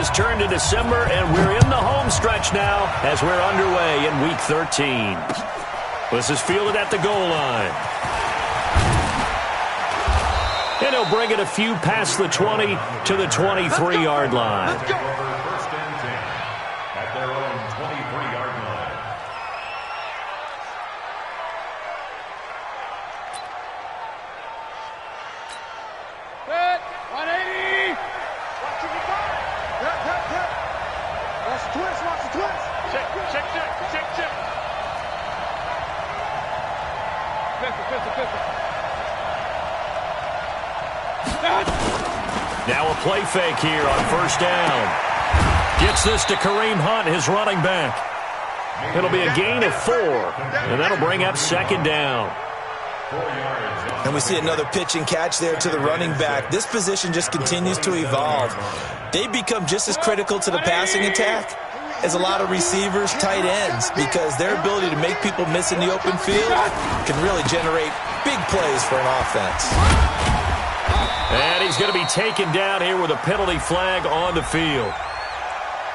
has turned to December, and we're in the home stretch now as we're underway in Week 13. This is fielded at the goal line. And he'll bring it a few past the 20 to the 23-yard line. Let's go. First and 10 at their own 23-yard line. Set. 180. Watch your back. Watch the twist. Watch the twist. Check. Pistol. Now a play fake here on first down. Gets this to Kareem Hunt, his running back. It'll be a gain of 4, and that'll bring up second down. And we see another pitch and catch there to the running back. This position just continues to evolve. They become just as critical to the passing attack as a lot of receivers, tight ends, because their ability to make people miss in the open field can really generate big plays for an offense. And he's going to be taken down here with a penalty flag on the field.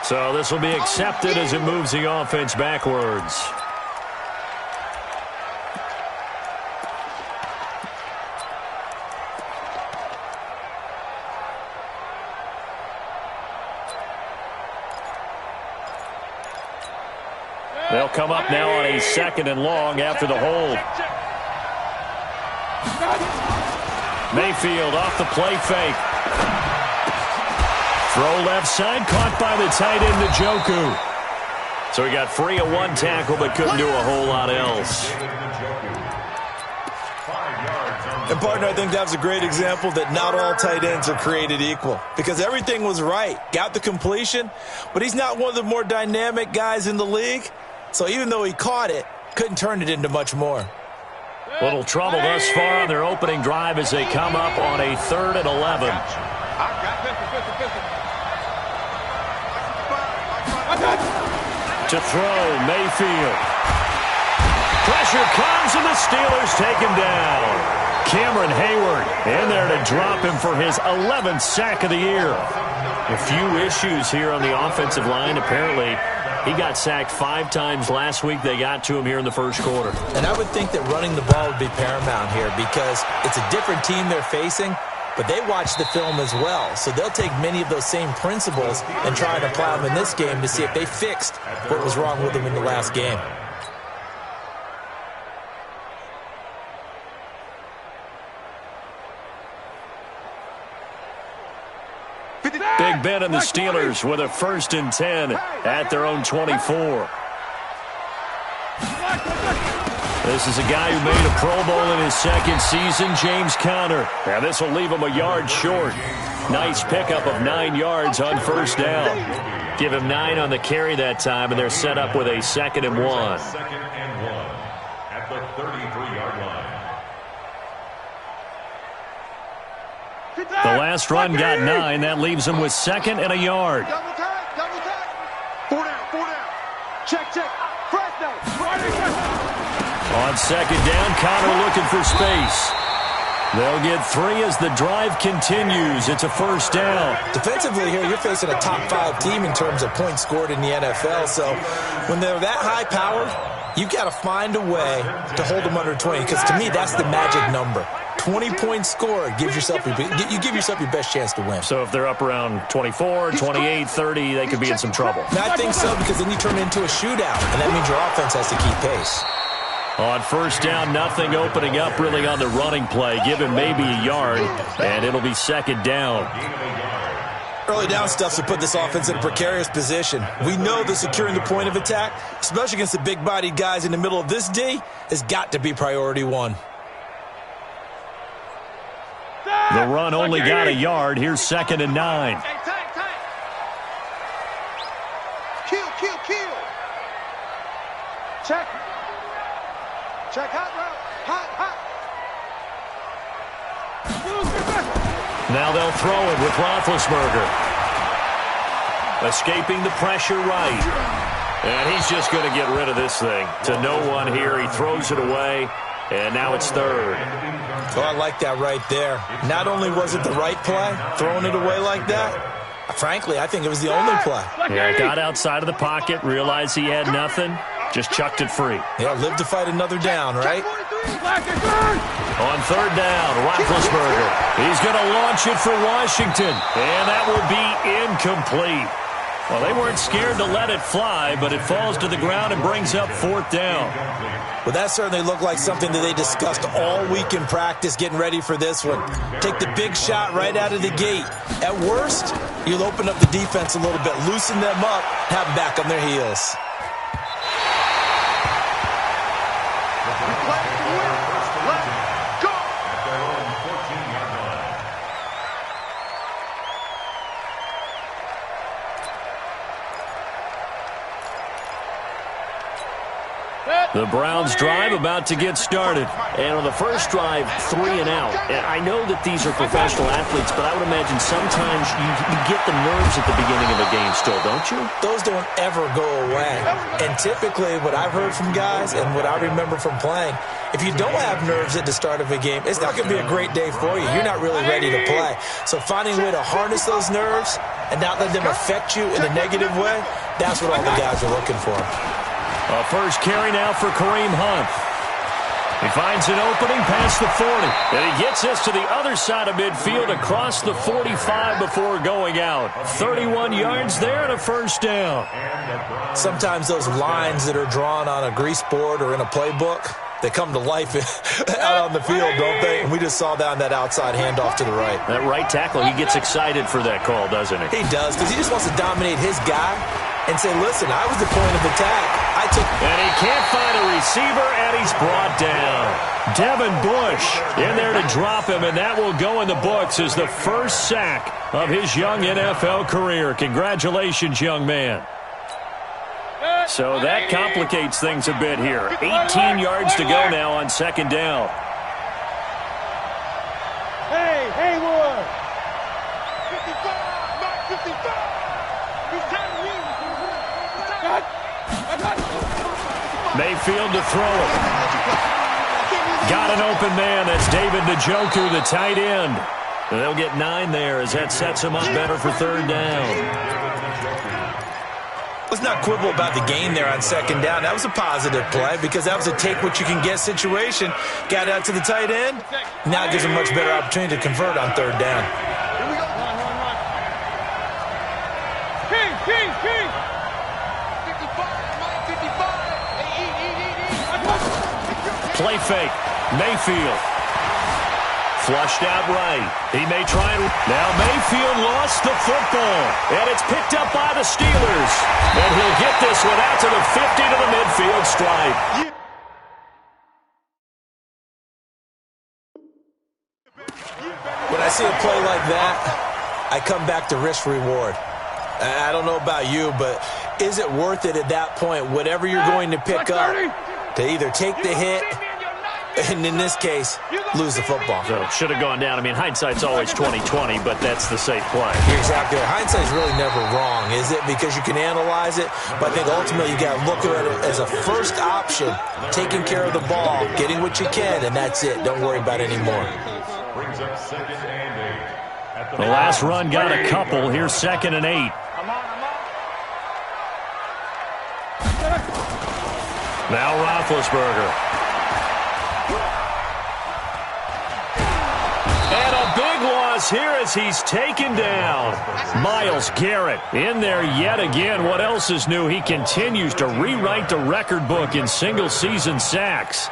So this will be accepted as it moves the offense backwards. They'll come up now on a 2nd and long after the hold. Mayfield off the play fake. Throw left side, caught by the tight end, Njoku. So he got free of one tackle, but couldn't do a whole lot else. And, partner, I think that's a great example that not all tight ends are created equal, because everything was right. Got the completion, but he's not one of the more dynamic guys in the league. So even though he caught it, couldn't turn it into much more. Little trouble thus far on their opening drive as they come up on a 3rd and 11. To throw, Mayfield. Pressure comes, and the Steelers take him down. Cameron Hayward in there to drop him for his 11th sack of the year. A few issues here on the offensive line. Apparently, he got sacked 5 times last week. They got to him here in the first quarter. And I would think that running the ball would be paramount here because it's a different team they're facing, but they watch the film as well. So they'll take many of those same principles and try to apply them in this game to see if they fixed what was wrong with them in the last game. Big Ben and the Steelers with a 1st and 10 at their own 24. This is a guy who made a Pro Bowl in his 2nd season, James Conner. Now this will leave him a yard short. Nice pickup of 9 yards on first down. Give him 9 on the carry that time, and they're set up with a 2nd and 1. 2nd and 1 at the 33-yard line. The last run got 9. That leaves him with 2nd and a yard. Double tag. 4 down. Check. Fresno. On 2nd down, Conner looking for space. They'll get 3 as the drive continues. It's a 1st down. Defensively here, you're facing a top 5 team in terms of points scored in the NFL. So when they're that high powered, you've got to find a way to hold them under 20. Because to me, that's the magic number. 20-point score gives yourself you give yourself your best chance to win. So if they're up around 24, 28, 30, they could be in some trouble. And I think so, because then you turn it into a shootout, and that means your offense has to keep pace. On 1st down, nothing opening up really on the running play. Give him maybe a yard, and it'll be 2nd down. Early down stuff to put this offense in a precarious position. We know that securing the point of attack, especially against the big-bodied guys in the middle of this D, has got to be priority 1. The run only got a yard. Here's 2nd and 9. Kill. Check. Hot route. Hot. Now they'll throw it with Roethlisberger. Escaping the pressure right. And he's just going to get rid of this thing. To no one here. He throws it away. And now it's 3rd. Oh, I like that right there. Not only was it the right play, throwing it away like that, Frankly, I think it was the only play. Yeah, got outside of the pocket, realized he had nothing, just chucked it free. Yeah, live to fight another down, right? On third down, Roethlisberger. He's going to launch it for Washington, and that will be incomplete. Well, they weren't scared to let it fly, but it falls to the ground and brings up fourth down. Well, that certainly looked like something that they discussed all week in practice, getting ready for this one. Take the big shot right out of the gate. At worst, you'll open up the defense a little bit, loosen them up, have them back on their heels. The Browns drive about to get started. And on the first drive, 3 and out. And I know that these are professional athletes, but I would imagine sometimes you get the nerves at the beginning of a game still, don't you? Those don't ever go away. And typically what I've heard from guys and what I remember from playing, if you don't have nerves at the start of a game, it's not going to be a great day for you. You're not really ready to play. So finding a way to harness those nerves and not let them affect you in a negative way, that's what all the guys are looking for. A first carry now for Kareem Hunt. He finds an opening past the 40. And he gets this to the other side of midfield across the 45 before going out. 31 yards there and a first down. Sometimes those lines that are drawn on a grease board or in a playbook, they come to life out on the field, don't they? And we just saw that on that outside handoff to the right. That right tackle, he gets excited for that call, doesn't he? He does, because he just wants to dominate his guy and say, listen, I was the point of attack. And he can't find a receiver, and he's brought down. Devin Bush in there to drop him, and that will go in the books as the first sack of his young NFL career. Congratulations, young man. So that complicates things a bit here. 18 yards to go now on second down. Hey, Haywood! 55, not 55! Mayfield to throw it. Got an open man. That's David Njoku, the tight end. And they'll get 9 there as that sets him up better for third down. Let's not quibble about the gain there on second down. That was a positive play because that was a take-what-you-can-get situation. Got out to the tight end. Now it gives him a much better opportunity to convert on third down. Play fake. Mayfield. Flushed out right. He may try and... Now Mayfield lost the football. And it's picked up by the Steelers. And he'll get this one out to the 50 to the midfield stripe. When I see a play like that, I come back to risk-reward. I don't know about you, but is it worth it at that point, whatever you're going to pick up, to either take the hit, and in this case, lose the football? So should have gone down. I mean, hindsight's always 20/20, but that's the safe play. You're exactly right. Hindsight's really never wrong, is it? Because you can analyze it, but I think ultimately you got to look at it as a first option, taking care of the ball, getting what you can, and that's it. Don't worry about it anymore. Brings up 2nd and 8. The last run got a couple. Here's 2nd and 8. Now Roethlisberger. And a big loss here as he's taken down. Myles Garrett in there yet again. What else is new? He continues to rewrite the record book in single-season sacks.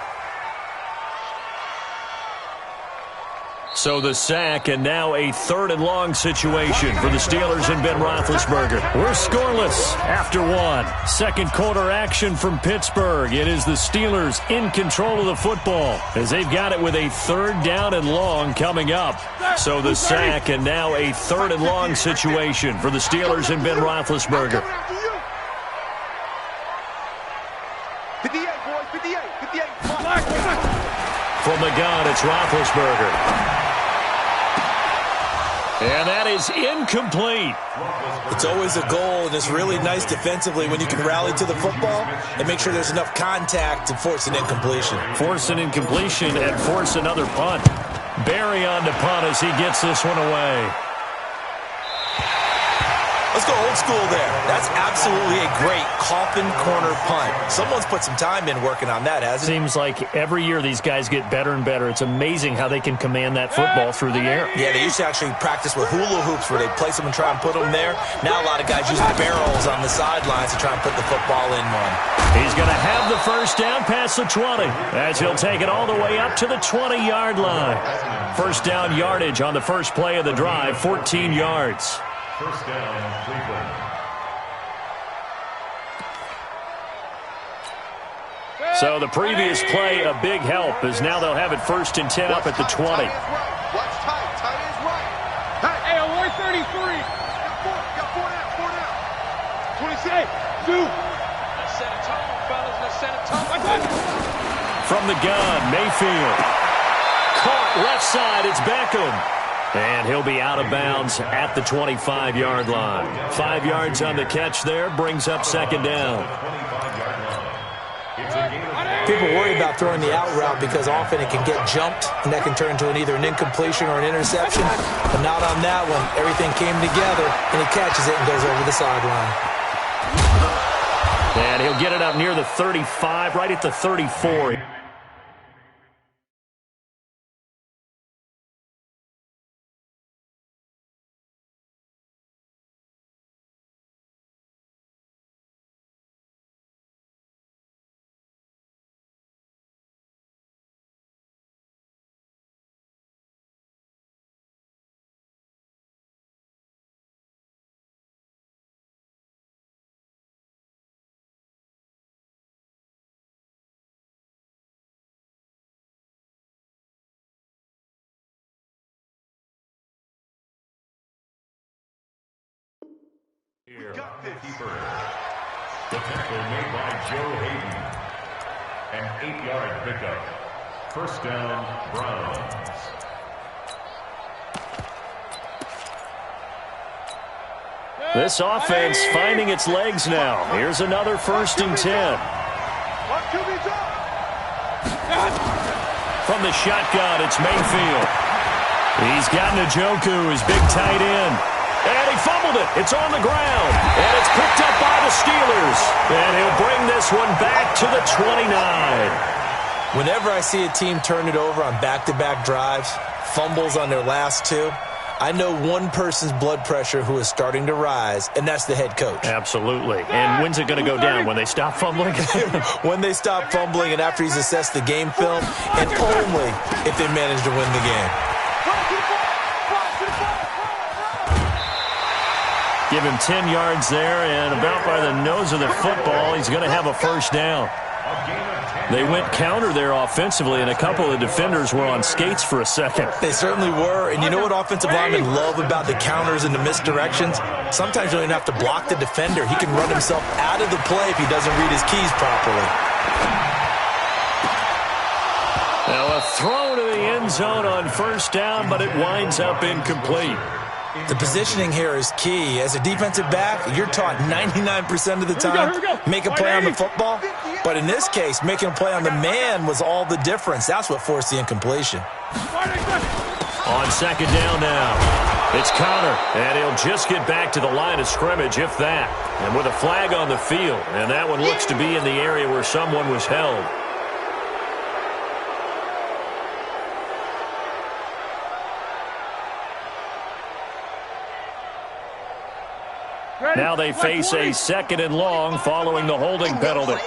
So the sack, and now a 3rd and long situation for the Steelers and Ben Roethlisberger. We're scoreless after 1. Second quarter action from Pittsburgh. It is the Steelers in control of the football as they've got it with a 3rd down and long coming up. So the sack, and now a 3rd and long situation for the Steelers and Ben Roethlisberger. 58, boys, 58, 58. From the gun, it's Roethlisberger. And that is incomplete. It's always a goal, and it's really nice defensively when you can rally to the football and make sure there's enough contact to force an incompletion. Force an incompletion and force another punt. Barry on to punt as he gets this one away. Let's go old school there. That's absolutely a great coffin corner punt. Someone's put some time in working on that, hasn't it? Seems like every year these guys get better and better. It's amazing how they can command that football through the air. Yeah, they used to actually practice with hula hoops where they place them and try and put them there. Now a lot of guys use barrels on the sidelines to try and put the football in one. He's going to have the first down past the 20 as he'll take it all the way up to the 20-yard line. First down yardage on the first play of the drive, 14 yards. First down, Cleveland. So the previous play, a big help, as now they'll have it 1st and 10 up at the 20. Watch tight. Tight is right. Hey, away 33. Got four now. 26. Two. Let's set a tone, fellas. Let's set a tone. From the gun, Mayfield. Caught left side, it's Beckham. And he'll be out of bounds at the 25-yard line. 5 yards on the catch there, brings up second down. People worry about throwing the out route because often it can get jumped, and that can turn into either an incompletion or an interception. But not on that one. Everything came together, and he catches it and goes over the sideline. And he'll get it up near the 35, right at the 34. Keeper. The tackle made by Joe Hayden. An 8-yard pickup. First down, Browns. This offense finding its legs now. Here's another 1st and 10. From the shotgun, it's Mayfield. He's got Njoku, his big tight end. And he fumbled it. It's on the ground. And it's picked up by the Steelers. And he'll bring this one back to the 29. Whenever I see a team turn it over on back-to-back drives, fumbles on their last two, I know one person's blood pressure who is starting to rise, and that's the head coach. Absolutely. And when's it going to go down? When they stop fumbling? When they stop fumbling and after he's assessed the game film, and only if they manage to win the game. Give him 10 yards there, and about by the nose of the football, he's going to have a first down. They went counter there offensively, and a couple of defenders were on skates for a second. They certainly were, and you know what offensive linemen love about the counters and the misdirections? Sometimes you don't even have to block the defender. He can run himself out of the play if he doesn't read his keys properly. Now a throw to the end zone on first down, but it winds up incomplete. The positioning here is key. As a defensive back, you're taught 99% of the time, make a play on the football. But in this case, making a play on the man was all the difference. That's what forced the incompletion. On second down now, it's Connor, and he'll just get back to the line of scrimmage, if that. And with a flag on the field, and that one looks to be in the area where someone was held. Now they face a 2nd and long following the holding penalty.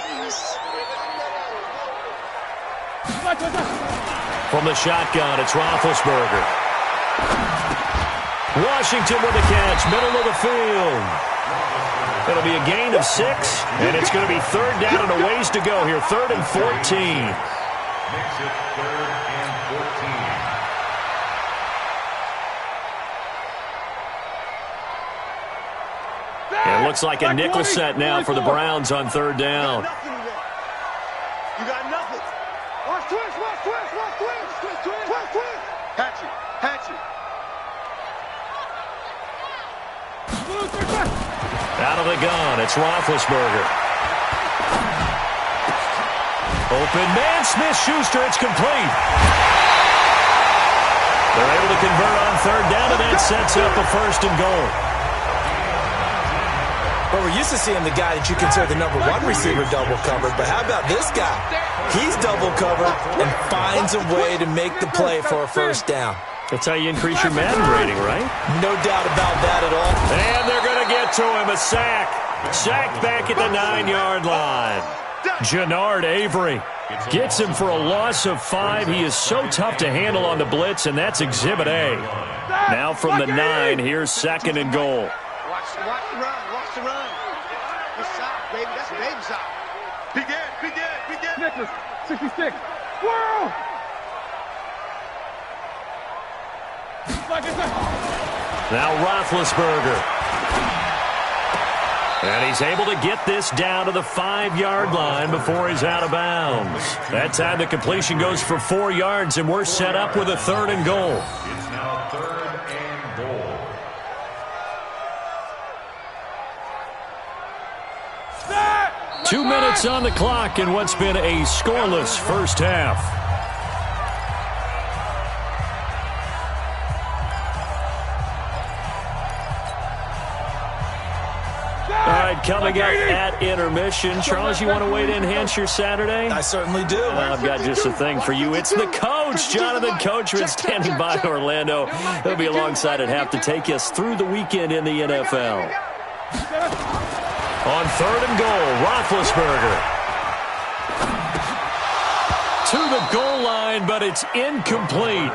From the shotgun, it's Roethlisberger. Washington with the catch, middle of the field. It'll be a gain of 6, and it's going to be 3rd down and a ways to go here, 3rd and 14. Makes it 3rd and 14. It looks like a nickel set now for the Browns on 3rd down. You got nothing. Watch twist. Hatch it. Out of the gun, it's Roethlisberger. Open man, Smith-Schuster, it's complete. They're able to convert on 3rd down, and that sets up a 1st and goal. Well, we're used to seeing the guy that you consider the number one receiver double covered, but how about this guy? He's double covered and finds a way to make the play for a first down. That's how you increase your Madden rating, right? No doubt about that at all. And they're going to get to him. A sack. Sacked back at the 9-yard line. Jannard Avery gets him for a loss of 5. He is so tough to handle on the blitz, and that's Exhibit A. Now from the 9, here's 2nd and goal. Watch the run. Watch the run. Good shot, baby. That's a baby shot. Begin. Nicholas, 66. Whoa! Now Roethlisberger. And he's able to get this down to the 5-yard line before he's out of bounds. That time the completion goes for 4 yards, and we're set up with a 3rd and goal. It's now 3rd and goal. Start! 2 minutes on the clock in what's been a scoreless first half. All right, coming up at intermission. Charles, you want to wait to enhance your Saturday? I certainly do. I've got just a thing for you. It's the coach, Jonathan Coachman, standing by Orlando. He'll be alongside at half to take us through the weekend in the NFL. On 3rd and goal, Roethlisberger. To the goal line, but it's incomplete.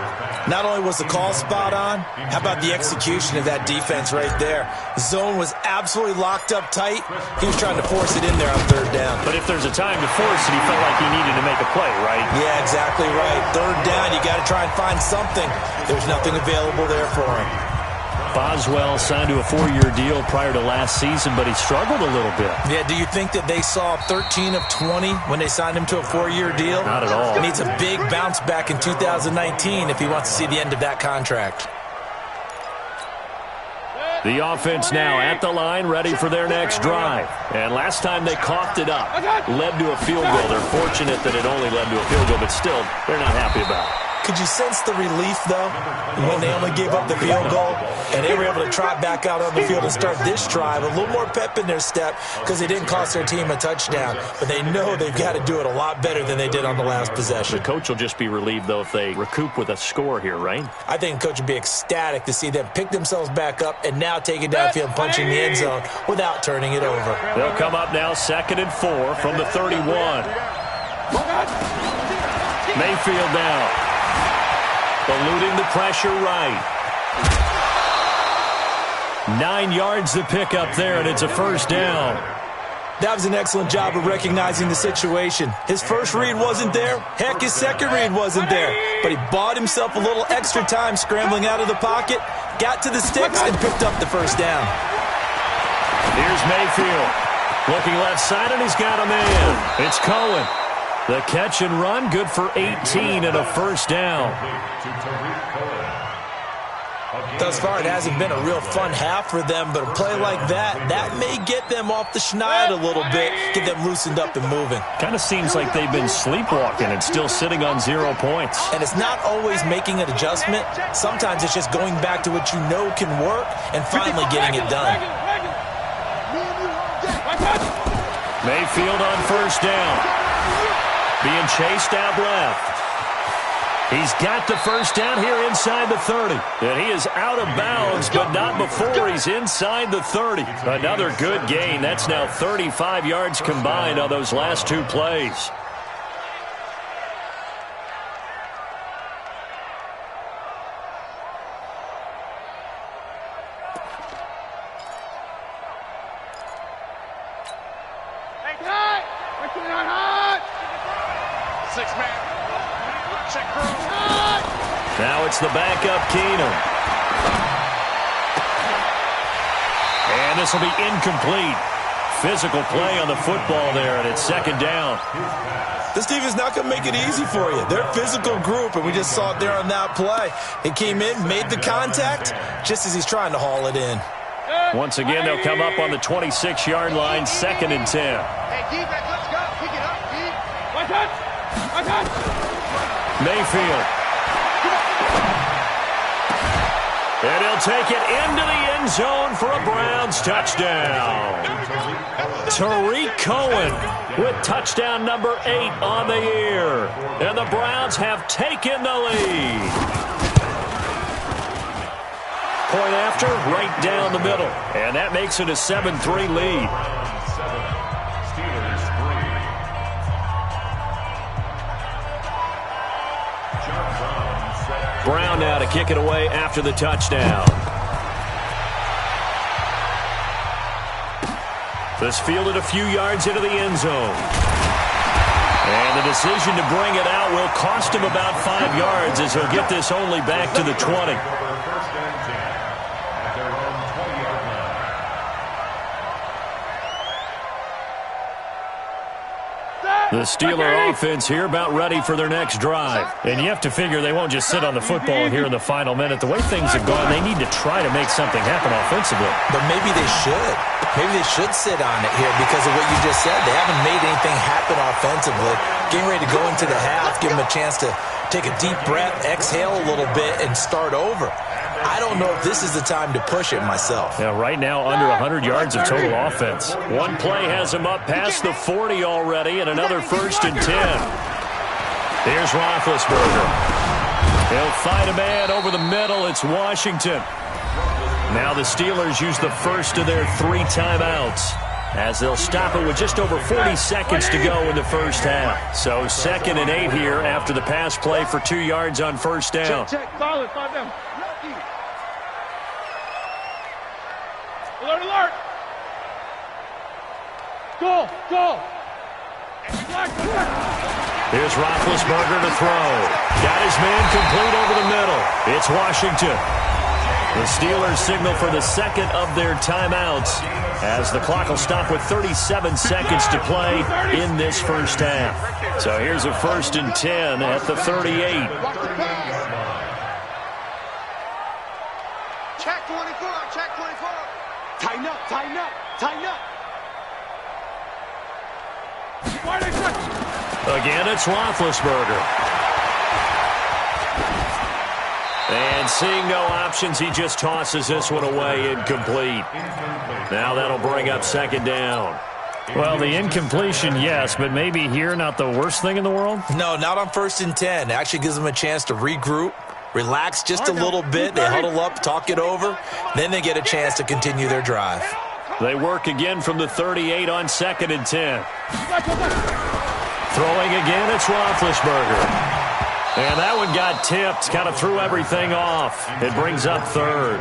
Not only was the call spot on, how about the execution of that defense right there? The zone was absolutely locked up tight. He was trying to force it in there on 3rd down. But if there's a time to force it, he felt like he needed to make a play, right? Yeah, exactly right. 3rd down, you got to try and find something. There's nothing available there for him. Boswell signed to a 4-year deal prior to last season, but he struggled a little bit. Yeah, do you think that they saw 13 of 20 when they signed him to a 4-year deal? Not at all. He needs a big bounce back in 2019 if he wants to see the end of that contract. The offense now at the line, ready for their next drive. And last time they coughed it up, led to a field goal. They're fortunate that it only led to a field goal, but still, they're not happy about it. Could you sense the relief, though, when they only gave up the field goal and they were able to trot back out on the field and start this drive? A little more pep in their step because they didn't cost their team a touchdown. But they know they've got to do it a lot better than they did on the last possession. The coach will just be relieved, though, if they recoup with a score here, right? I think the coach would be ecstatic to see them pick themselves back up and now take it downfield and punch in the end zone without turning it over. They'll come up now 2nd and 4 from the 31. Mayfield now. Eluding the pressure right. 9 yards to pick up there, and it's a first down. That was an excellent job of recognizing the situation. His first read wasn't there. Heck, his second read wasn't there. But he bought himself a little extra time scrambling out of the pocket, got to the sticks, and picked up the first down. Here's Mayfield. Looking left side, and he's got a man. It's Cohen. The catch and run, good for 18 and a first down. Thus far, it hasn't been a real fun half for them, but a play like that may get them off the schneid a little bit, get them loosened up and moving. Kind of seems like they've been sleepwalking and still sitting on 0 points. And it's not always making an adjustment. Sometimes it's just going back to what you know can work and finally getting it done. Mayfield on first down. Being chased out left. He's got the first down here inside the 30. And he is out of bounds, but not before he's inside the 30. Another good gain. That's now 35 yards combined on those last 2 plays. Now it's the backup Keenum. And this will be incomplete. Physical play on the football there, and it's 2nd down. This team is not going to make it easy for you. They're a physical group, and we just saw it there on that play. He came in, made the contact, just as he's trying to haul it in. Once again, they'll come up on the 26-yard line, 2nd and 10. Hey, defense, let's go. Pick it up, D. My touch. Mayfield. And he'll take it into the end zone for a Browns touchdown. Tariq Cohen with touchdown number 8 on the year. And the Browns have taken the lead. Point after, right down the middle. And that makes it a 7-3 lead. Brown now to kick it away after the touchdown. This fielded a few yards into the end zone. And the decision to bring it out will cost him about 5 yards as he'll get this only back to the 20. The Steeler offense here about ready for their next drive. And you have to figure they won't just sit on the football here in the final minute. The way things have gone, they need to try to make something happen offensively. But maybe they should. Maybe they should sit on it here because of what you just said. They haven't made anything happen offensively. Getting ready to go into the half, give them a chance to take a deep breath, exhale a little bit, and start over. I don't know if this is the time to push it myself. Yeah, right now under 100 yards of total offense. One play has him up past the 40 already, and another 1st and 10. Here's Roethlisberger. He'll fight a man over the middle. It's Washington. Now the Steelers use the first of their 3 timeouts as they'll stop it with just over 40 seconds to go in the first half. So 2nd and 8 here after the pass play for 2 yards on first down. Check. Solid. 5 down. Alert, alert! Go! Here's Roethlisberger to throw. Got his man complete over the middle. It's Washington. The Steelers signal for the 2nd of their timeouts as the clock will stop with 37 seconds to play in this first half. So here's a 1st and 10 at the 38. Check 24, check 24. Tighten up. Again, it's Roethlisberger. And seeing no options, he just tosses this one away, incomplete. Now that'll bring up 2nd down. Well, the incompletion, yes, but maybe here not the worst thing in the world? No, not on 1st and 10. It actually gives them a chance to regroup, relax just a little bit. They huddle up, talk it over. Then they get a chance to continue their drive. They work again from the 38 on 2nd and 10. Throwing again, it's Roethlisberger. And that one got tipped, kind of threw everything off. It brings up 3rd.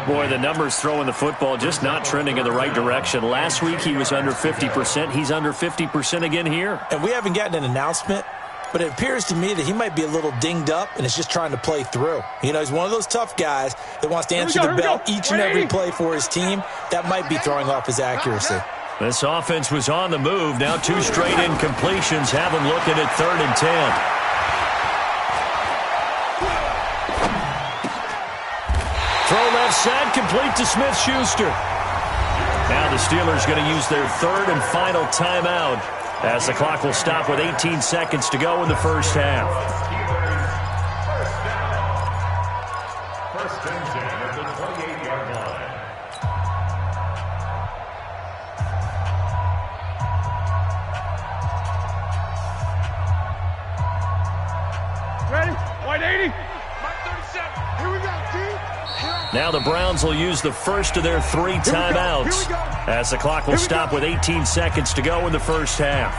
Boy, the numbers throwing the football just not trending in the right direction. Last week he was under 50%. He's under 50% again here. And we haven't gotten an announcement, but it appears to me that he might be a little dinged up and is just trying to play through. You know, he's one of those tough guys that wants to answer the bell each and every play for his team. That might be throwing off his accuracy. This offense was on the move. Now 2 straight incompletions have him looking at 3rd and 10. Throw left side, complete to Smith-Schuster. Now the Steelers going to use their 3rd and final timeout as the clock will stop with 18 seconds to go in the first half. First and 10 at the 28-yard line. Ready? White 80. Mike 37. Here we go, team. Now the Browns will use the first of their 3 timeouts as the clock will stop with 18 seconds to go in the first half.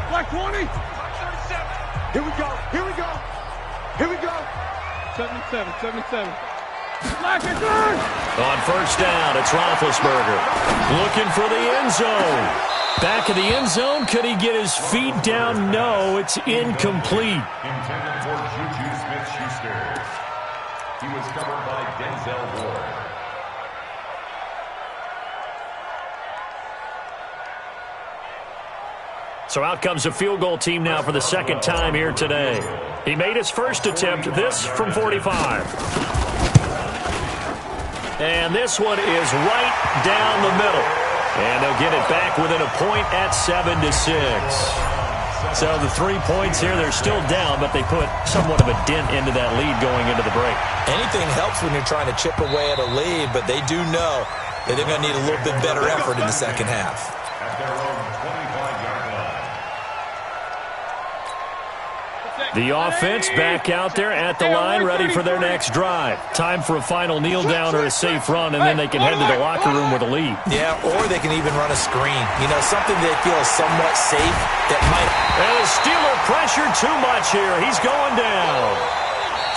Black 20. Mike 37. Here we go. 77. Black and third. On first down, it's Roethlisberger looking for the end zone. Back of the end zone. Could he get his feet down? No, it's incomplete. Intended for Juju Smith-Schuster. He was covered by Denzel Ward. So out comes a field goal team now for the 2nd time here today. He made his first attempt, this from 45. And this one is right down the middle. And they'll get it back within a point at 7-6. So the 3 points here, they're still down, but they put somewhat of a dent into that lead going into the break. Anything helps when you're trying to chip away at a lead, but they do know that they're going to need a little bit better effort in the second half. At their own 25-yard line. The offense back out there at the line, ready for their next drive. Time for a final kneel down or a safe run, and then they can head to the locker room with a lead. Yeah, or they can even run a screen. You know, something they feel is somewhat safe that might... And the Steeler pressure too much here. He's going down.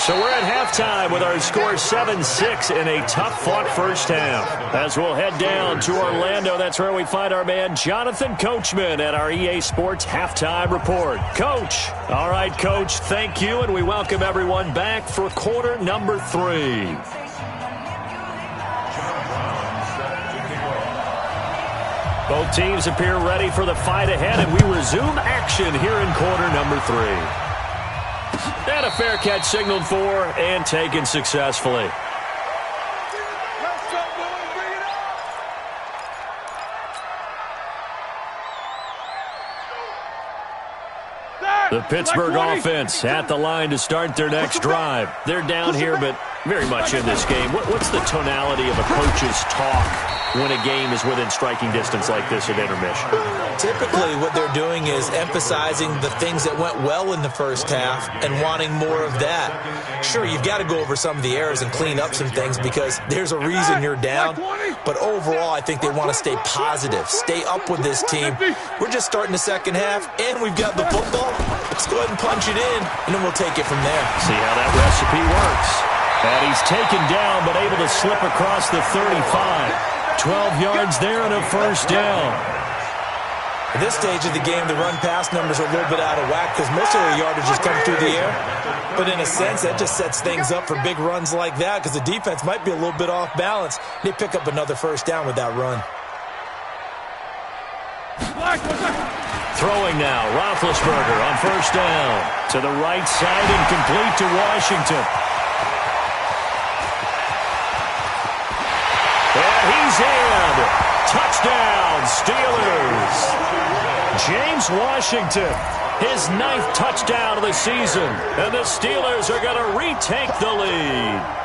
So we're at halftime with our score 7-6 in a tough-fought first half. As we'll head down to Orlando, that's where we find our man Jonathan Coachman at our EA Sports Halftime Report. Coach. All right, Coach, thank you, and we welcome everyone back for quarter number 3. Both teams appear ready for the fight ahead, and we resume action here in quarter number 3. And a fair catch signaled for and taken successfully. The Pittsburgh offense at the line to start their next drive. They're down here, but very much in this game. What's the tonality of a coach's talk when a game is within striking distance like this at intermission? Typically, what they're doing is emphasizing the things that went well in the first half and wanting more of that. Sure, you've got to go over some of the errors and clean up some things because there's a reason you're down. But overall, I think they want to stay positive, stay up with this team. We're just starting the second half, and we've got the football. Let's go ahead and punch it in, and then we'll take it from there. See how that recipe works. And he's taken down, but able to slip across the 35. 12 yards there and a first down. At this stage of the game, the run-pass numbers are a little bit out of whack because most of their yardage has come through the air. But in a sense, that just sets things up for big runs like that because the defense might be a little bit off balance. They pick up another first down with that run. Throwing now, Roethlisberger on first down. To the right side and complete to Washington. And he's in. Touchdown, Steelers. James Washington, his 9th touchdown of the season. And the Steelers are going to retake the lead.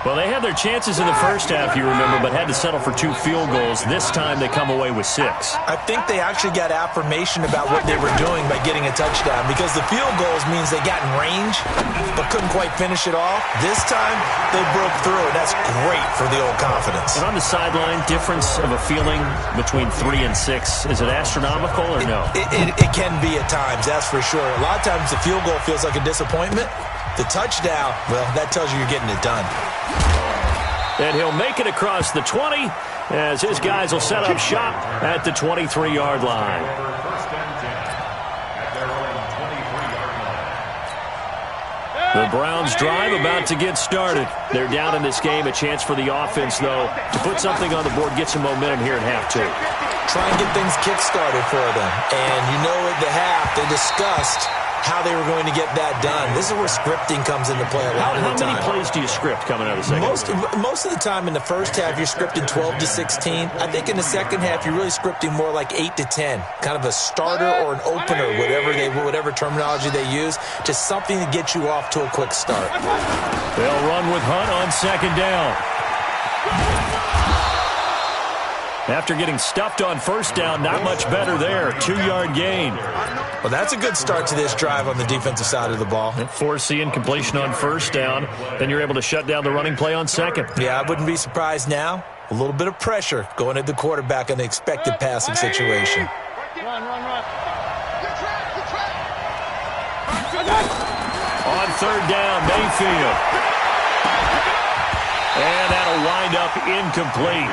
Well, they had their chances in the first half, you remember, but had to settle for 2 field goals. This time they come away with 6. I think they actually got affirmation about what they were doing by getting a touchdown because the field goals means they got in range but couldn't quite finish it off. This time, they broke through, and that's great for the old confidence. And on the sideline, difference of a feeling between 3 and 6, is it astronomical or no? It can be at times, that's for sure. A lot of times the field goal feels like a disappointment. The touchdown, well, that tells you you're getting it done. And he'll make it across the 20 as his guys will set up shop at the 23-yard line. The Browns drive about to get started. They're down in this game. A chance for the offense, though, to put something on the board, get some momentum here in half 2. Try and get things kick-started for them. And you know at the half, they discussed how they were going to get that done. This is where scripting comes into play a lot of the time. How many plays do you script coming out of the second? Most of the time in the first half, you're scripting 12 to 16. I think in the second half, you're really scripting more like 8 to 10. Kind of a starter or an opener, whatever terminology they use. Just something to get you off to a quick start. They'll run with Hunt on second down. After getting stuffed on first down, not much better there. 2-yard gain. Well, that's a good start to this drive on the defensive side of the ball. Forcing completion on first down. Then you're able to shut down the running play on second. Yeah, I wouldn't be surprised now. A little bit of pressure going at the quarterback in the expected passing situation. Run. On third down, Mayfield. And that'll wind up incomplete.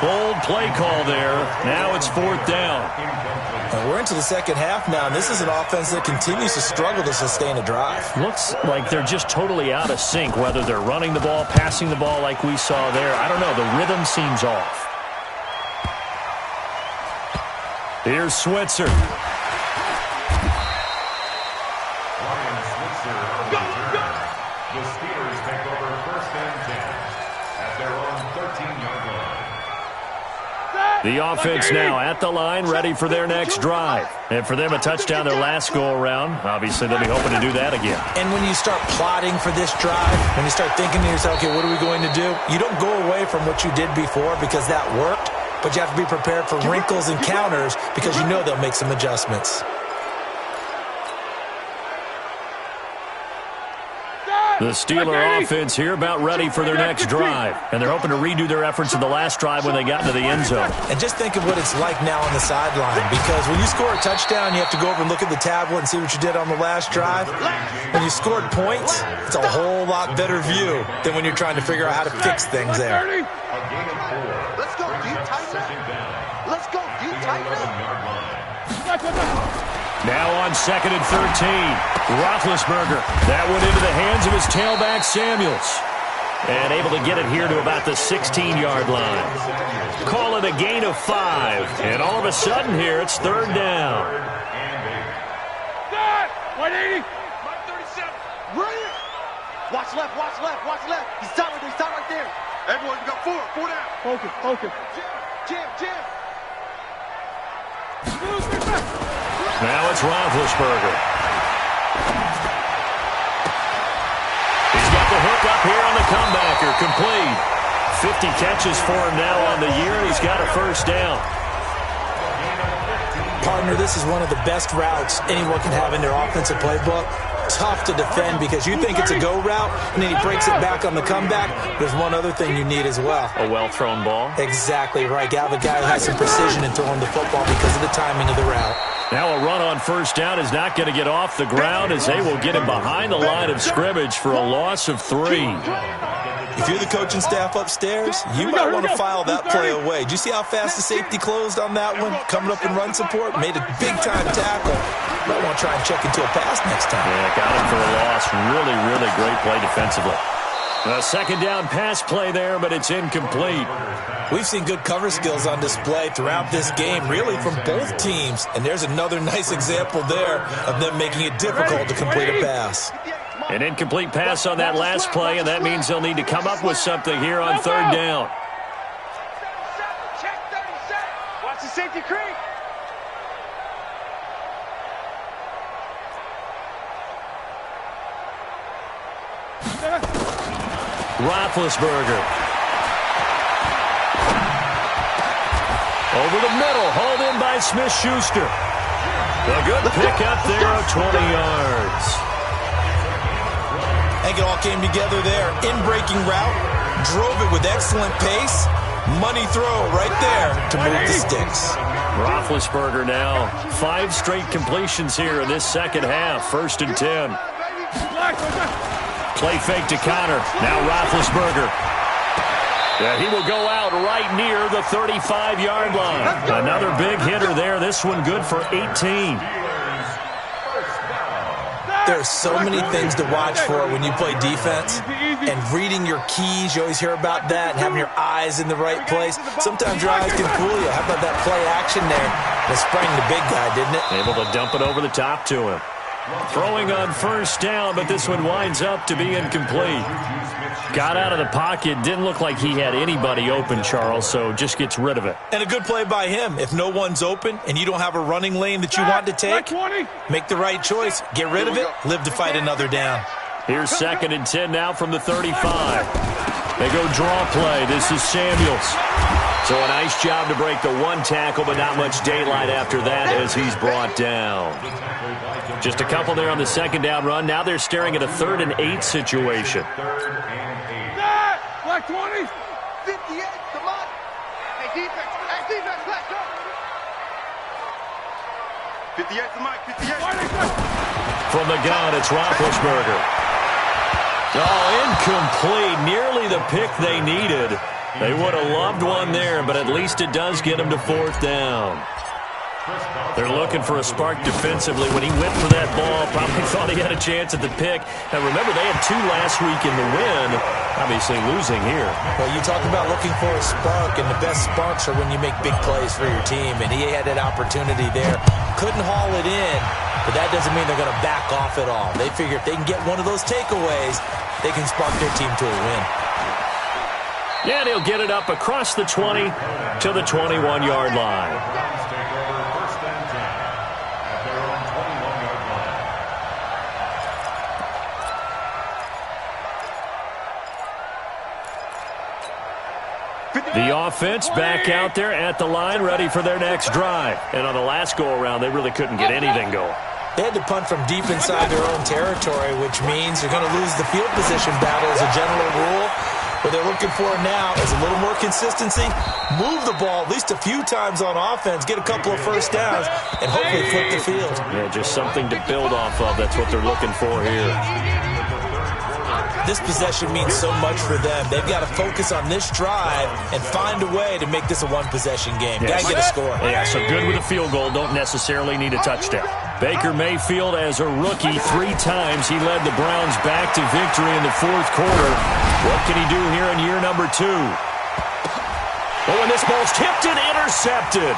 Bold play call there. Now it's 4th down. And we're into the second half now, and this is an offense that continues to struggle to sustain a drive. Looks like they're just totally out of sync, whether they're running the ball, passing the ball like we saw there. I don't know. The rhythm seems off. Here's Switzer. The Steelers take over 1st and 10 at their own 13-yard line. The offense now at the line, ready for their next drive. And for them, a touchdown their last go-around. Obviously, they'll be hoping to do that again. And when you start plotting for this drive, when you start thinking to yourself, okay, what are we going to do? You don't go away from what you did before because that worked, but you have to be prepared for wrinkles and counters because you know they'll make some adjustments. The Steeler offense here about ready for their next drive. And they're hoping to redo their efforts in the last drive when they got into the end zone. And just think of what it's like now on the sideline, because when you score a touchdown, you have to go over and look at the tablet and see what you did on the last drive. When you scored points, it's a whole lot better view than when you're trying to figure out how to fix things there. Let's go, deep tight. Let's go, deep tight. Now on 2nd and 13, Roethlisberger. That went into the hands of his tailback, Samuels. And able to get it here to about the 16-yard line. Call it a gain of 5. And all of a sudden here, it's 3rd down. 180. 37. Right. Watch left, watch left, watch left. He's tight right there. Everyone, you got 4 down. Focus. Jam. Now it's Roethlisberger. He's got the hook up here on the comebacker. Complete. 50 catches for him now on the year, and he's got a 1st down. Partner, this is one of the best routes anyone can have in their offensive playbook. Tough to defend because you think it's a go route, and then he breaks it back on the comeback. There's one other thing you need as well. A well-thrown ball. Exactly right. You have a guy who has some precision in throwing the football because of the timing of the route. Now a run on 1st down is not going to get off the ground as they will get him behind the line of scrimmage for a loss of 3. If you're the coaching staff upstairs, you might want to file that play away. Do you see how fast the safety closed on that one? Coming up in run support, made a big-time tackle. Might want to try and check into a pass next time. Yeah, got him for a loss. Really, really great play defensively. A 2nd down pass play there, but it's incomplete. We've seen good cover skills on display throughout this game, really from both teams. And there's another nice example there of them making it difficult to complete a pass. An incomplete pass on that last play, and that means they'll need to come up with something here on 3rd down. Watch the safety creep. Roethlisberger. Over the middle, hauled in by Smith-Schuster. A good pickup there of 20 yards. I think it all came together there. In-breaking route, drove it with excellent pace. Money throw right there to move the sticks. Roethlisberger now 5 straight completions here in this 2nd half. 1st and 10. Play fake to counter. Now Roethlisberger. Yeah, he will go out right near the 35-yard line. Another big hitter there. This one good for 18. There are so many things to watch for when you play defense. And reading your keys, you always hear about that, and having your eyes in the right place. Sometimes your eyes can fool you. How about that play action there? It sprang the big guy, didn't it? Able to dump it over the top to him. Throwing on 1st down, but this one winds up to be incomplete. Got out of the pocket. Didn't look like he had anybody open, Charles, so just gets rid of it. And a good play by him. If no one's open and you don't have a running lane that you want to take, make the right choice. Get rid of it. Live to fight another down. Here's 2nd and 10 now from the 35. They go draw play. This is Samuels. So a nice job to break the 1 tackle, but not much daylight after that as he's brought down. Just a couple there on the 2nd down run. Now they're staring at a 3rd and 8 situation. Black 20. 58, come on. Hey, defense, let's go. 58 to Mike, 58. From the gun, it's Roethlisberger. Oh, incomplete. Nearly the pick they needed. They would have loved one there, but at least it does get them to 4th down. They're looking for a spark defensively. When he went for that ball, probably thought he had a chance at the pick. Now, remember, they had 2 last week in the win. Obviously losing here. Well, you talk about looking for a spark, and the best sparks are when you make big plays for your team, and he had that opportunity there. Couldn't haul it in, but that doesn't mean they're going to back off at all. They figure if they can get one of those takeaways, they can spark their team to a win. And he'll get it up across the 20 to the 21-yard line. Take over first and 10 at their own 21-yard line. The offense back out there at the line, ready for their next drive. And on the last go-around, they really couldn't get anything going. They had to punt from deep inside their own territory, which means they're going to lose the field position battle as a general rule. What they're looking for now is a little more consistency, move the ball at least a few times on offense, get a couple of first downs, and hopefully flip the field. Yeah, just something to build off of. That's what they're looking for here. This possession means so much for them. They've got to focus on this drive and find a way to make this a one-possession game. Yes. Got to get a score. Yeah, so good with a field goal. Don't necessarily need a touchdown. Baker Mayfield, as a rookie, 3 times he led the Browns back to victory in the fourth quarter. What can he do here in year number 2? Oh, and this ball's tipped and intercepted.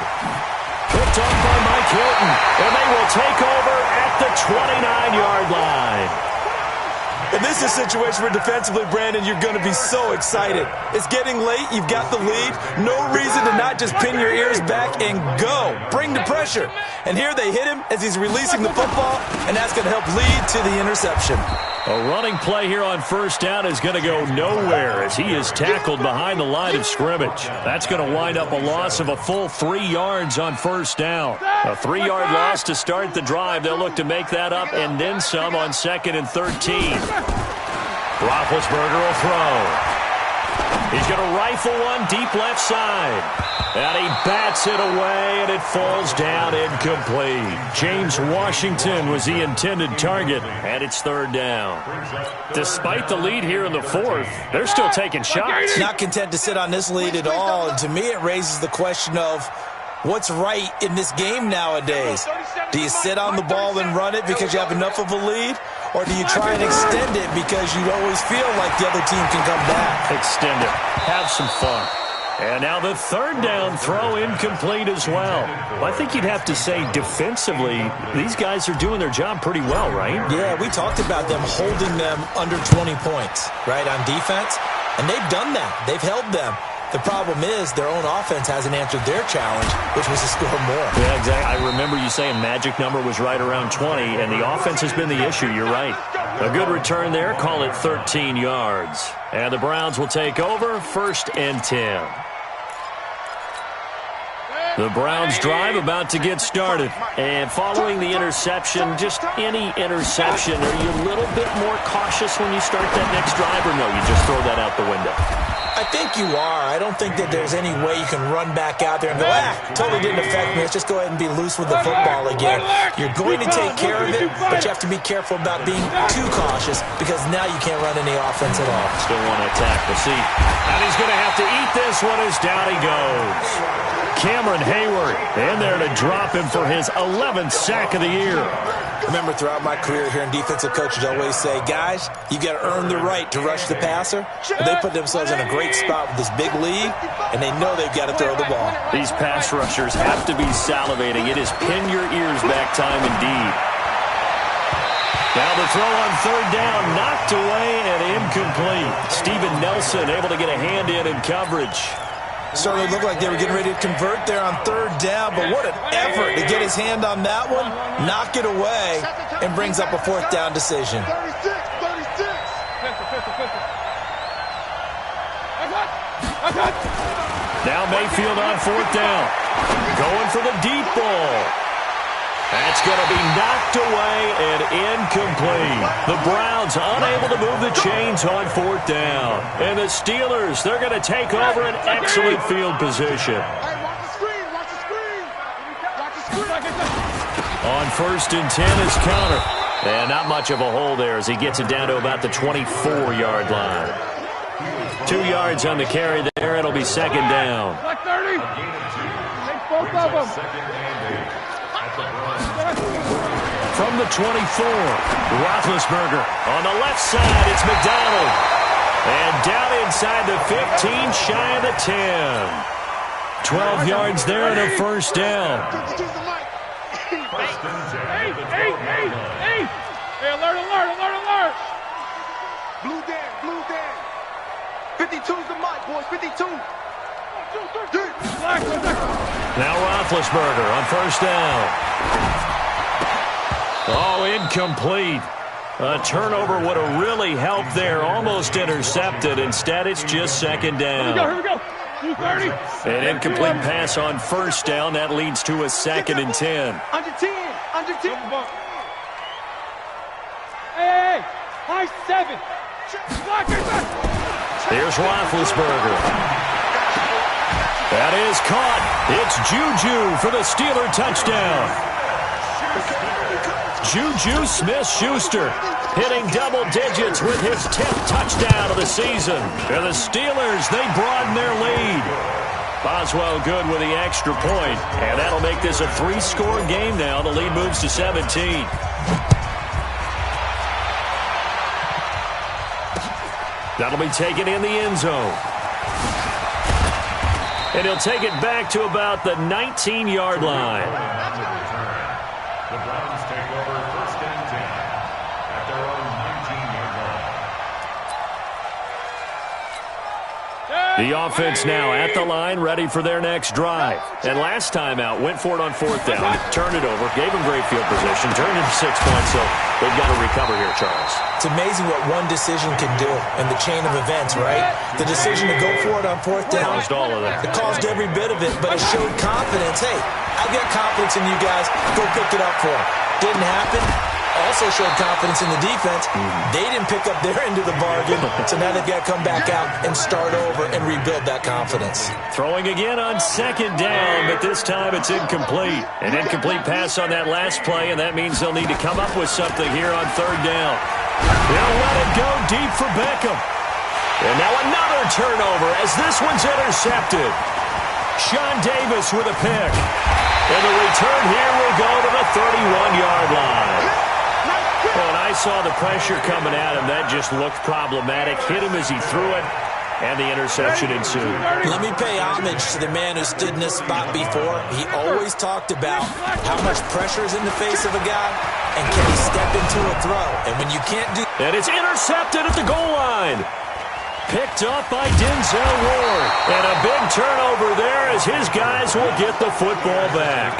Picked off by Mike Hilton, and they will take over at the 29-yard line. And this is a situation where defensively, Brandon, you're going to be so excited. It's getting late. You've got the lead. No reason to not just pin your ears back and go. Bring the pressure. And here they hit him as he's releasing the football, and that's going to help lead to the interception. A running play here on first down is going to go nowhere as he is tackled behind the line of scrimmage. That's going to wind up a loss of a full 3 yards on first down. A 3-yard loss to start the drive. They'll look to make that up and then some on 2nd and 13. Roethlisberger will throw. He's going to rifle one deep left side. And he bats it away, and it falls down incomplete. James Washington was the intended target, and it's 3rd down. Despite the lead here in the 4th, they're still taking shots. Not content to sit on this lead at all, and to me it raises the question of what's right in this game nowadays. Do you sit on the ball and run it because you have enough of a lead? Or do you try and extend it because you always feel like the other team can come back? Extend it. Have some fun. And now the 3rd down throw incomplete as well. I think you'd have to say defensively, these guys are doing their job pretty well, right? Yeah, we talked about them holding them under 20 points, right, on defense. And they've done that. They've held them. The problem is their own offense hasn't answered their challenge, which was to score more. Yeah, exactly. I remember you saying magic number was right around 20, and the offense has been the issue. You're right. A good return there. Call it 13 yards. And the Browns will take over 1st and 10. The Browns drive about to get started. And following the interception, just any interception, are you a little bit more cautious when you start that next drive, or no, you just throw that out the window? I think you are. I don't think that there's any way you can run back out there and go, totally didn't affect me. Let's just go ahead and be loose with the football again. You're going to take care of it, but you have to be careful about being too cautious because now you can't run any offense at all. Still want to attack. We'll see. And he's going to have to eat this one as down he goes. Cameron Hayward in there to drop him for his 11th sack of the year. Remember, throughout my career here in defensive coaches, I always say, guys, you got to earn the right to rush the passer. But they put themselves in a great spot with this big lead, and they know they've got to throw the ball. These pass rushers have to be salivating. It is pin your ears back time indeed. Now the throw on 3rd down, knocked away and incomplete. Steven Nelson able to get a hand in coverage. Certainly looked like they were getting ready to convert there on 3rd down, but what an effort to get his hand on that one, knock it away, and brings up a 4th down decision. 36. Now Mayfield on 4th down. Going for the deep ball. That's going to be knocked away and incomplete. The Browns unable to move the chains on 4th down. And the Steelers, they're going to take over an excellent field position. On 1st and 10 is Counter. And not much of a hole there as he gets it down to about the 24-yard line. 2 yards on the carry there. It'll be 2nd down. Black 30. Take both of them. From the 24, Roethlisberger. On the left side, it's McDonald. And down inside the 15, shy of the 10. 12 yards there and a 1st down. Hey, alert. Blue Dan. 52's the mic, boys. 52. Now Roethlisberger on first down. Oh, incomplete. A turnover would have really helped there. Almost intercepted. Instead, it's just second down. Here we go. 230. An incomplete pass on first down. That leads to a 2nd and 10. Under 10. Under 10. Hey, high 7. Here's Roethlisberger. That is caught. It's Juju for the Steeler touchdown. Juju Smith-Schuster hitting double digits with his 10th touchdown of the season. And the Steelers, they broaden their lead. Boswell good with the extra point. And that'll make this a 3-score game now. The lead moves to 17. That'll be taken in the end zone. And he'll take it back to about the 19-yard line. The Browns take over 1st and 10 at their own 19-yard line. The offense now at the line, ready for their next drive. And last time out, went for it on 4th down, turned it over, gave them great field position, turned it to 6 points, so they've got to recover here, Charles. It's amazing what one decision can do in the chain of events, right? The decision to go for it on 4th down. Caused all of that. It caused every bit of it, but it showed confidence. Hey, I've got confidence in you guys. Go pick it up for them. Didn't happen. Also showed confidence in the defense. They didn't pick up their end of the bargain, so now they've got to come back out and start over and rebuild that confidence. Throwing again on 2nd down, but this time it's incomplete. An incomplete pass on that last play, and that means they'll need to come up with something here on 3rd down. They'll let it go deep for Beckham. And now another turnover as this one's intercepted. Sean Davis with a pick. And the return here will go to the 31-yard line. When I saw the pressure coming at him, that just looked problematic. Hit him as he threw it, and the interception ensued. Let me pay homage to the man who stood in this spot before. He always talked about how much pressure is in the face of a guy, and can he step into a throw. And when you can't do... And it's intercepted at the goal line. Picked up by Denzel Ward. And a big turnover there as his guys will get the football back.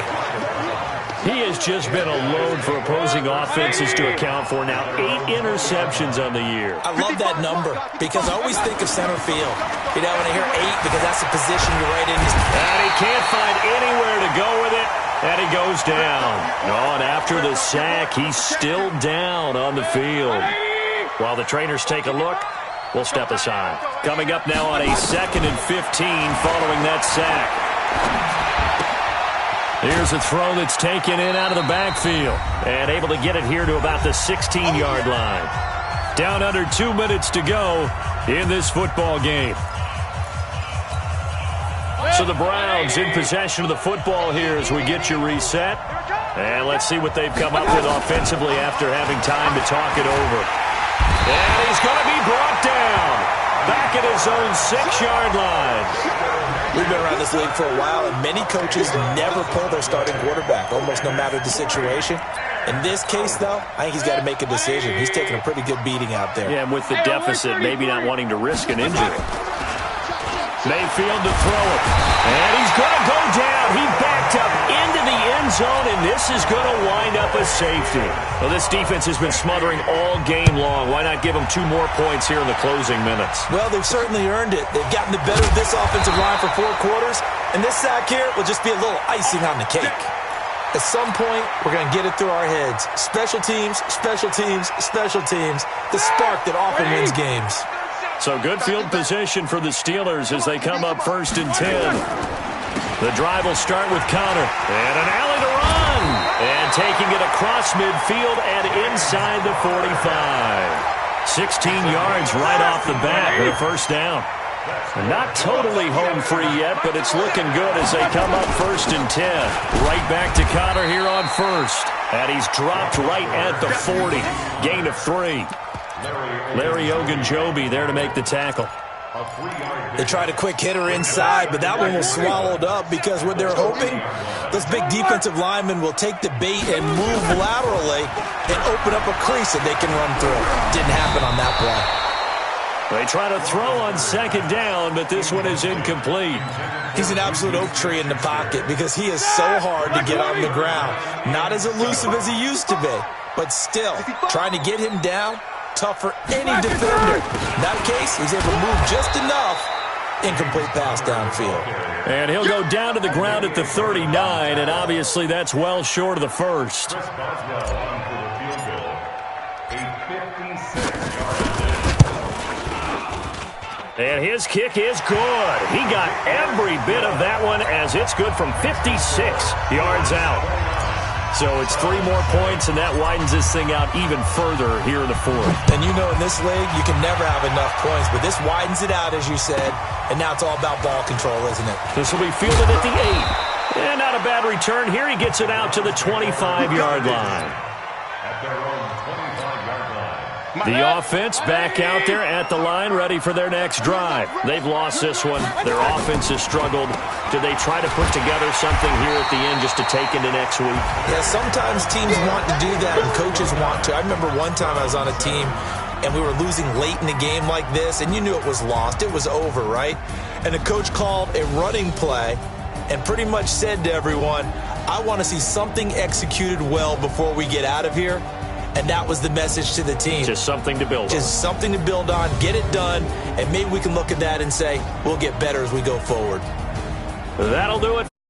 He has just been a load for opposing offenses to account for now. 8 interceptions on the year. I love that number because I always think of center field. You know, when I hear 8, because that's the position you're right in. And he can't find anywhere to go with it. And he goes down. Oh, and after the sack, he's still down on the field. While the trainers take a look, we'll step aside. Coming up now on a 2nd and 15 following that sack. Here's a throw that's taken in out of the backfield. And able to get it here to about the 16-yard line. Down under 2 minutes to go in this football game. So the Browns in possession of the football here as we get you reset. And let's see what they've come up with offensively after having time to talk it over. And he's going to be brought down. Back at his own 6-yard line. We've been around this league for a while, and many coaches never pull their starting quarterback, almost no matter the situation. In this case, though, I think he's got to make a decision. He's taking a pretty good beating out there. Yeah, and with the deficit, maybe not wanting to risk an injury. Mayfield to throw it. And he's going to go down. He backed up into the end zone, and this is going to wind up a safety. Well, this defense has been smothering all game long. Why not give them 2 more points here in the closing minutes? Well, they've certainly earned it. They've gotten the better of this offensive line for 4 quarters, and this sack here will just be a little icing on the cake. At some point, we're going to get it through our heads. Special teams, special teams, special teams. The spark that often wins games. So good field position for the Steelers as they come up 1st and 10. The drive will start with Connor. And an alley to run. And taking it across midfield and inside the 45. 16 yards right off the bat with a 1st down. Not totally home free yet, but it's looking good as they come up 1st and 10. Right back to Connor here on 1st. And he's dropped right at the 40. Gain of 3. Larry Ogunjobi there to make the tackle. They tried a quick hitter inside, but that one was swallowed up because what they're hoping, those big defensive linemen will take the bait and move laterally and open up a crease that they can run through. Didn't happen on that play. They try to throw on second down, but this one is incomplete. He's an absolute oak tree in the pocket because he is so hard to get on the ground. Not as elusive as he used to be, but still, trying to get him down, tough for any defender. In that case, he's able to move just enough. Incomplete pass downfield. And he'll go down to the ground at the 39, and obviously that's well short of the first. And his kick is good. He got every bit of that one as it's good from 56 yards out. So it's 3 more points, and that widens this thing out even further here in the fourth. And you know in this league, you can never have enough points, but this widens it out, as you said, and now it's all about ball control, isn't it? This will be fielded at the 8. And not a bad return here. He gets it out to the 25-yard line. At their own 25-yard line. The offense back out there at the line, ready for their next drive. They've lost this one. Their offense has struggled. Do they try to put together something here at the end just to take into next week? Yeah, sometimes teams want to do that and coaches want to. I remember one time I was on a team and we were losing late in the game like this, and you knew it was lost. It was over, right? And the coach called a running play and pretty much said to everyone, I want to see something executed well before we get out of here. And that was the message to the team. Just something to build on. Just something to build on, get it done, and maybe we can look at that and say, we'll get better as we go forward. That'll do it.